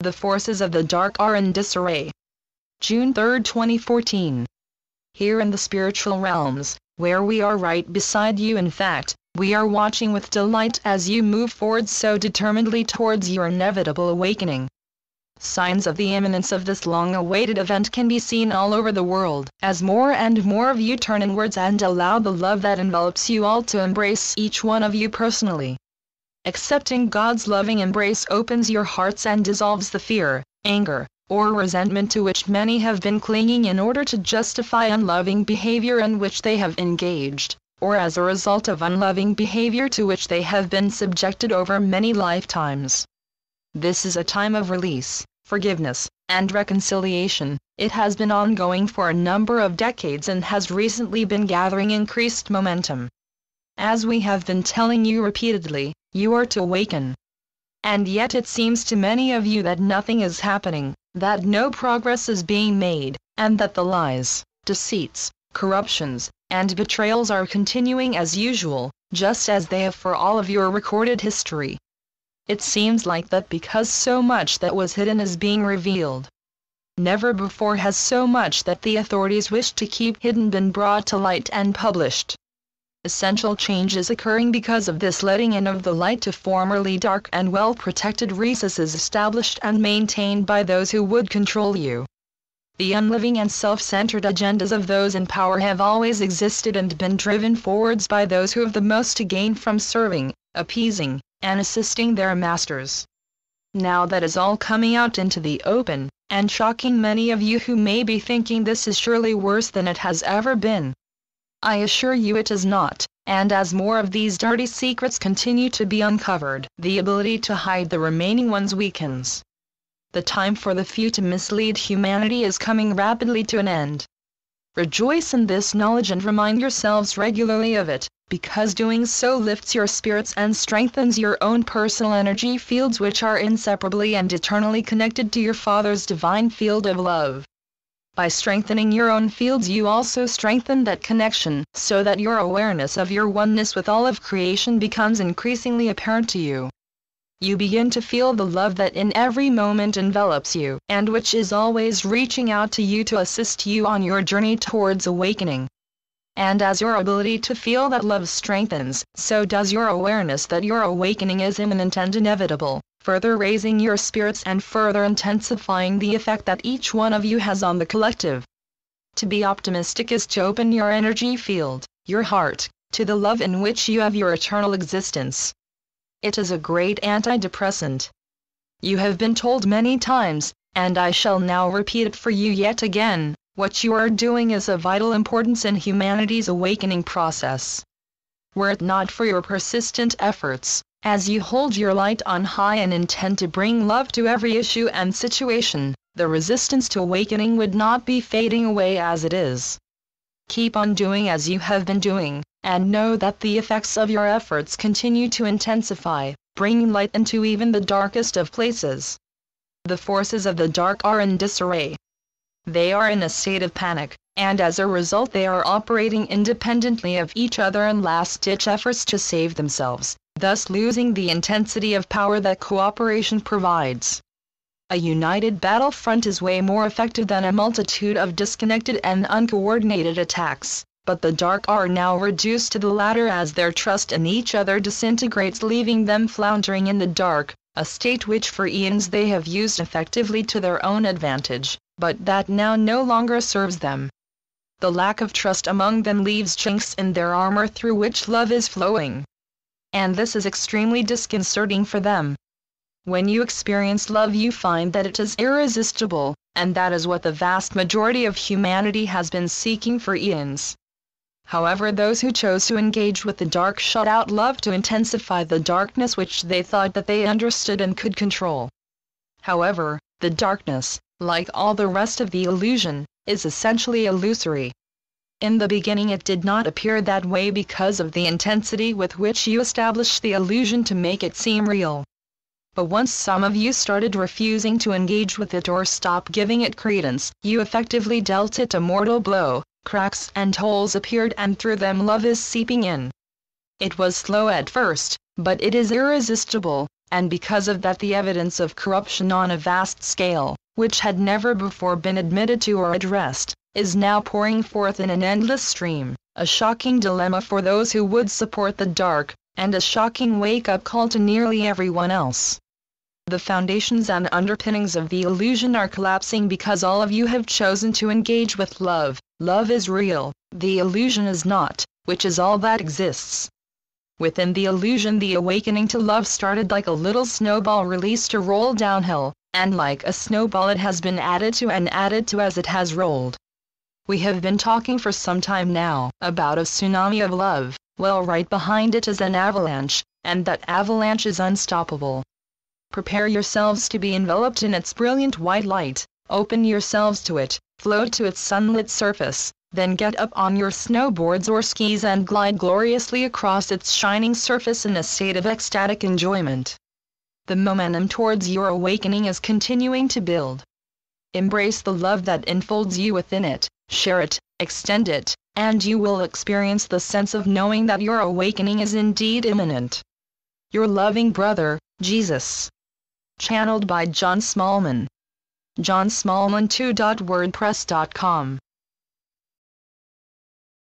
The forces of the dark are in disarray. June 3, 2014. Here in the spiritual realms, where we are right beside you, in fact, we are watching with delight as you move forward so determinedly towards your inevitable awakening. Signs of the imminence of this long-awaited event can be seen all over the world, as more and more of you turn inwards and allow the love that envelops you all to embrace each one of you personally. Accepting God's loving embrace opens your hearts and dissolves the fear, anger, or resentment to which many have been clinging in order to justify unloving behavior in which they have engaged, or as a result of unloving behavior to which they have been subjected over many lifetimes. This is a time of release, forgiveness, and reconciliation. It has been ongoing for a number of decades and has recently been gathering increased momentum. As we have been telling you repeatedly, you are to awaken. And yet it seems to many of you that nothing is happening, that no progress is being made, and that the lies, deceits, corruptions, and betrayals are continuing as usual, just as they have for all of your recorded history. It seems like that because so much that was hidden is being revealed. Never before has so much that the authorities wished to keep hidden been brought to light and published. Essential change is occurring because of this letting in of the light to formerly dark and well-protected recesses established and maintained by those who would control you. The unliving and self-centered agendas of those in power have always existed and been driven forwards by those who have the most to gain from serving, appeasing, and assisting their masters. Now that is all coming out into the open, and shocking many of you who may be thinking this is surely worse than it has ever been. I assure you it is not, and as more of these dirty secrets continue to be uncovered, the ability to hide the remaining ones weakens. The time for the few to mislead humanity is coming rapidly to an end. Rejoice in this knowledge and remind yourselves regularly of it, because doing so lifts your spirits and strengthens your own personal energy fields, which are inseparably and eternally connected to your Father's divine field of love. By strengthening your own fields you also strengthen that connection, so that your awareness of your oneness with all of creation becomes increasingly apparent to you. You begin to feel the love that in every moment envelops you, and which is always reaching out to you to assist you on your journey towards awakening. And as your ability to feel that love strengthens, so does your awareness that your awakening is imminent and inevitable, further raising your spirits and further intensifying the effect that each one of you has on the collective. To be optimistic is to open your energy field, your heart, to the love in which you have your eternal existence. It is a great antidepressant. You have been told many times, and I shall now repeat it for you yet again, what you are doing is of vital importance in humanity's awakening process. Were it not for your persistent efforts, as you hold your light on high and intend to bring love to every issue and situation, the resistance to awakening would not be fading away as it is. Keep on doing as you have been doing, and know that the effects of your efforts continue to intensify, bringing light into even the darkest of places. The forces of the dark are in disarray. They are in a state of panic, and as a result they are operating independently of each other in last-ditch efforts to save themselves, thus losing the intensity of power that cooperation provides. A united battlefront is way more effective than a multitude of disconnected and uncoordinated attacks, but the dark are now reduced to the latter as their trust in each other disintegrates, leaving them floundering in the dark, a state which for eons they have used effectively to their own advantage, but that now no longer serves them. The lack of trust among them leaves chinks in their armor through which love is flowing. And this is extremely disconcerting for them. When you experience love you find that it is irresistible, and that is what the vast majority of humanity has been seeking for eons. However, those who chose to engage with the dark shut out love to intensify the darkness which they thought that they understood and could control. However, the darkness, like all the rest of the illusion, is essentially illusory. In the beginning it did not appear that way because of the intensity with which you established the illusion to make it seem real. But once some of you started refusing to engage with it or stop giving it credence, you effectively dealt it a mortal blow. Cracks and holes appeared and through them love is seeping in. It was slow at first, but it is irresistible, and because of that the evidence of corruption on a vast scale, which had never before been admitted to or addressed, is now pouring forth in an endless stream, a shocking dilemma for those who would support the dark, and a shocking wake-up call to nearly everyone else. The foundations and underpinnings of the illusion are collapsing because all of you have chosen to engage with love. Love is real, the illusion is not, which is all that exists. Within the illusion the awakening to love started like a little snowball released to roll downhill, and like a snowball it has been added to and added to as it has rolled. We have been talking for some time now about a tsunami of love. Well, right behind it is an avalanche, and that avalanche is unstoppable. Prepare yourselves to be enveloped in its brilliant white light, open yourselves to it, float to its sunlit surface, then get up on your snowboards or skis and glide gloriously across its shining surface in a state of ecstatic enjoyment. The momentum towards your awakening is continuing to build. Embrace the love that enfolds you within it, share it, extend it, and you will experience the sense of knowing that your awakening is indeed imminent. Your loving brother, Jesus. Channeled by John Smallman. johnsmallman2.wordpress.com